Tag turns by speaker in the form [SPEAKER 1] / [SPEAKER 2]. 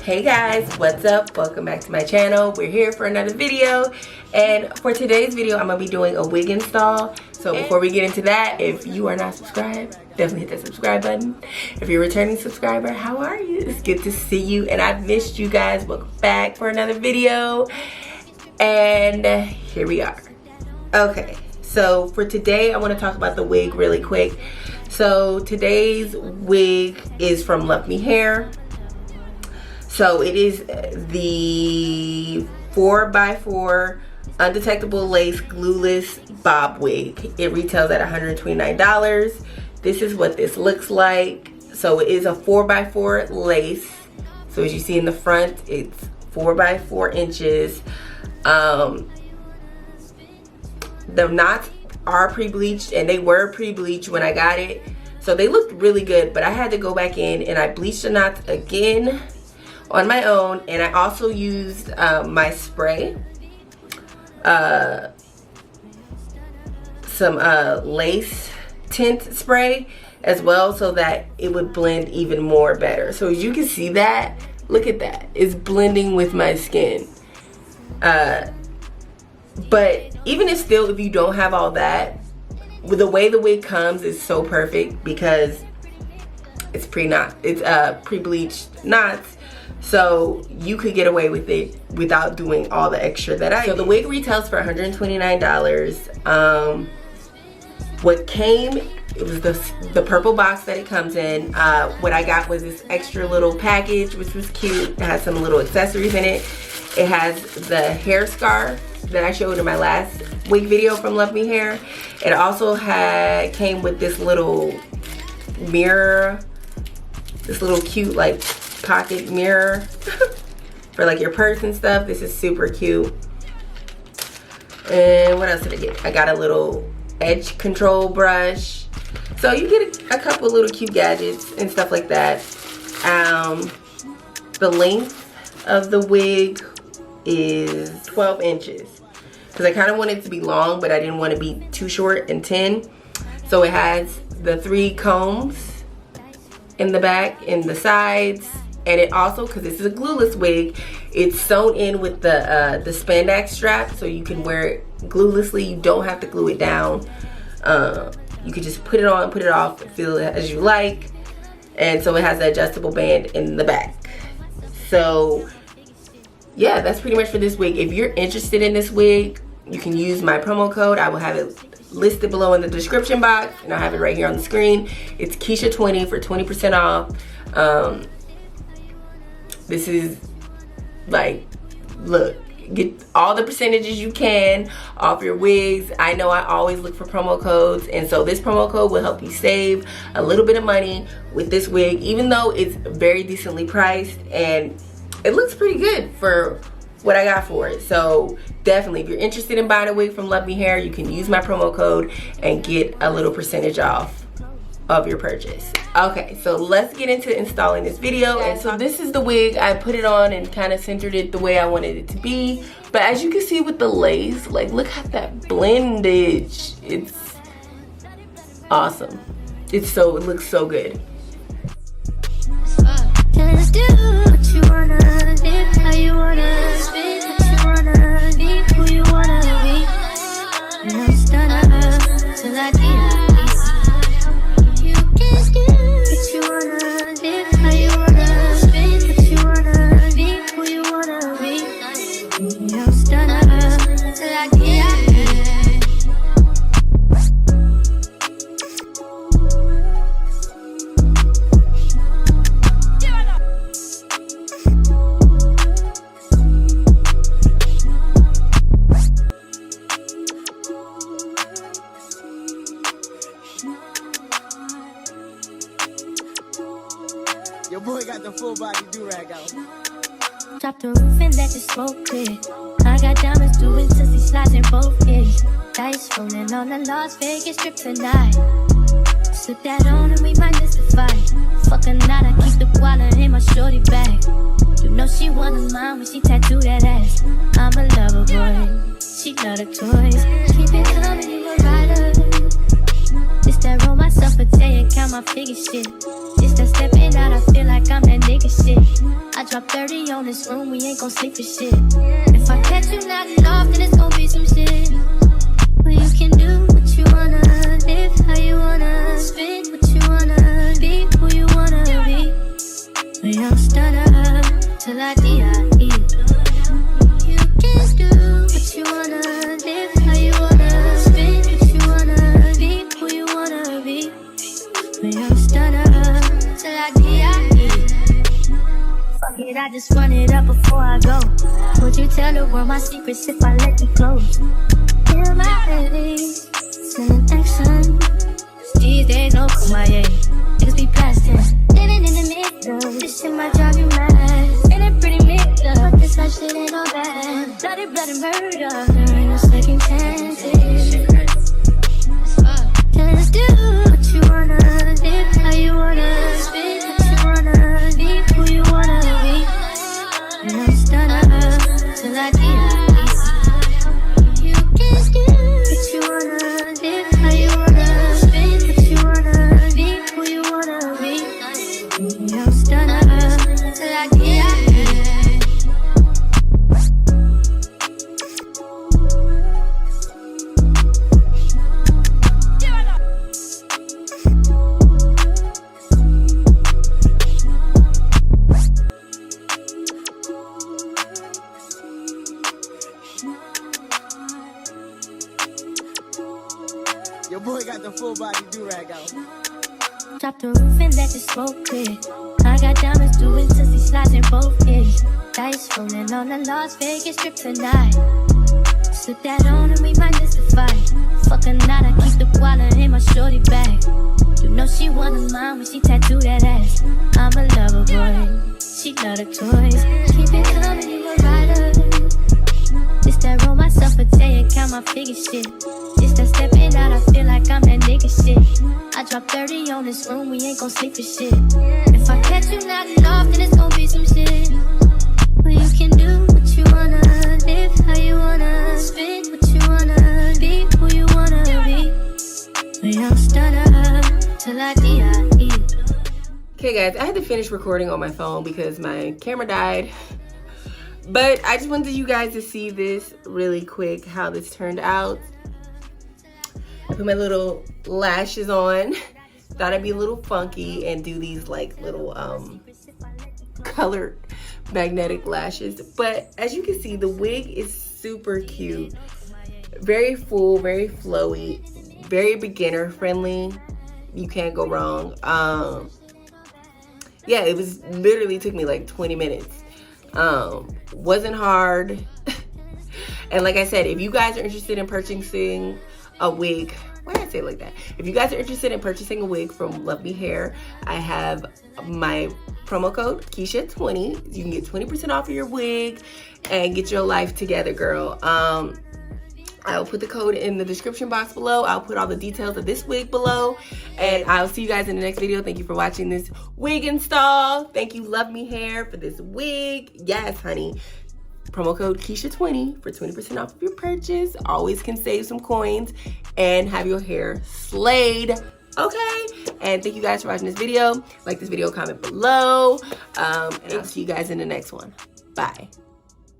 [SPEAKER 1] Hey guys, what's up? Welcome back to my channel. We're here for another video, and for today's video I'm gonna be doing a wig install. So before we get into that, if you are not subscribed, definitely hit that subscribe button. If you're a returning subscriber, how are you? It's good to see you, and I've missed you guys. Welcome back for another video, and here we are. Okay, so for today I want to talk about the wig really quick. So today's wig is from luvmehair. So it is the 4x4 undetectable lace glueless bob wig. It retails at $129. This is what this looks like. So it is a 4x4 lace. So as you see in the front, it's 4x4 inches. The knots are pre-bleached, and they were pre-bleached when I got it. So they looked really good, but I had to go back in and I bleached the knots again on my own, and I also used my spray, some lace tint spray as well, so that it would blend even more better. So as you can see that, look at that, it's blending with my skin. But even if you don't have all that, the way the wig comes is so perfect because it's pre-bleached knots. So you could get away with it without doing all the extra that I did. So the wig retails for $129. What came, it was the purple box that it comes in. What I got was this extra little package, which was cute. It has some little accessories in it. It has the hair scarf that I showed in my last wig video from luvmehair. It also came with this little mirror, this little cute like pocket mirror for like your purse and stuff. This is super cute. And what else did I get? I got a little edge control brush. So you get a couple little cute gadgets and stuff like that. The length of the wig is 12 inches because I kind of want it to be long, but I didn't want to be too short and thin. So it has the 3 combs in the back and the sides. And it also, because this is a glueless wig, it's sewn in with the spandex strap, so you can wear it gluelessly. You don't have to glue it down. You can just put it on, put it off, feel it as you like. And so it has an adjustable band in the back. So yeah, that's pretty much for this wig. If you're interested in this wig, you can use my promo code. I will have it listed below in the description box, and I'll have it right here on the screen. It's Keisha20 for 20% off. This is like, look, get all the percentages you can off your wigs. I know I always look for promo codes, and so this promo code will help you save a little bit of money with this wig, even though it's very decently priced and it looks pretty good for what I got for it. So definitely, if you're interested in buying a wig from luvmehair, you can use my promo code and get a little percentage off of your purchase. Okay, so let's get into installing this video. And so this is the wig. I put it on and kind of centered it the way I wanted it to be. But as you can see with the lace, like, look at that blendage. It's awesome. It looks so good.
[SPEAKER 2] Let's do what you wanna live, how you wanna spin, what you wanna be, who you wanna be. And I'm stunning till I get peace. You can do what you wanna live, how you wanna spin, what you wanna be, who you wanna be. And I'm stunning till I get peace.
[SPEAKER 3] Your boy got the full body do-rag out.
[SPEAKER 2] Drop the roof and let the smoke clear. I got diamonds doing sissy slides in both ears. Dice rolling on the Las Vegas strip tonight. Slip that on and we might miss the fight. Fuck a night, I keep the wallet in my shorty bag. You know she wanna mine when she tattoo that ass. I'm a lover boy, she love the toys. Keep it coming, you a rider. Just that roll myself a day and count my figure shit. Just that stepping out, I feel like I'm that nigga taking shit. I drop 30 on this room, we ain't gon' sleep for shit. If I catch you nodding off, then it's gon' be some shit. Well, you can do what you wanna, live how you wanna, spit what you wanna, be who you wanna be. We don't stutter till I die. You can do what you wanna, live how you wanna, spit what you wanna, be who you wanna be. We don't stutter till I die. Fuck it, I just run it up before I go. Would you tell the world my secrets if I let you close? Feel my baby, sending action. These days no kumbaya, niggas be blasting. Living in the middle, this shit might drive you mad. Ain't it pretty mixed up, but this life shit ain't all bad. Bloody, bloody murder, there ain't no second chances. Just do what you wanna, live how you wanna, spit what you wanna, be who you wanna be. And I'm stutter till I die. You can do what you wanna, live how you wanna, spit what you wanna, be who you wanna be. And I'm stutter till I die.
[SPEAKER 3] Your boy got the full body do-rag out.
[SPEAKER 2] Drop the roof and let the smoke clear. I got diamonds doing sissy slides in both ears. Dice rolling on the Las Vegas strip tonight. Slip that on and we might miss the fight. Fuck a night, I keep the wallet in my shorty bag. You know she wanna mine when she tattoo that ass. I'm a lover boy, she love the toys. Keep it coming, you a rider. This that roll myself a day and count my figure shit. This that stepping out, I feel like I'm that nigga shit. I drop 30 on this room, we ain't gon' sleep for shit. If I catch you nodding off, then it's gon' be some shit. Well, you can do what you wanna, live how you wanna, spit what you wanna, be who you wanna be. We don't stutter till I die.
[SPEAKER 1] Okay guys, I had to finish recording on my phone because my camera died. But I just wanted you guys to see this really quick, how this turned out. I put my little lashes on. Thought I'd be a little funky and do these like little colored magnetic lashes. But as you can see, the wig is super cute. Very full, very flowy, very beginner friendly. You can't go wrong. Yeah, it was literally took me like 20 minutes. Wasn't hard. And like I said, if you guys are interested in purchasing a wig, why did I say it like that? If you guys are interested in purchasing a wig from LuvMehair, I have my promo code Keisha20. You can get 20% off of your wig and get your life together, girl. I'll put the code in the description box below. I'll put all the details of this wig below. And I'll see you guys in the next video. Thank you for watching this wig install. Thank you, LuvMehair, for this wig. Yes, honey. Promo code Keisha20 for 20% off of your purchase. Always can save some coins and have your hair slayed. Okay? And thank you guys for watching this video. Like this video, comment below. And I'll see you guys in the next one. Bye.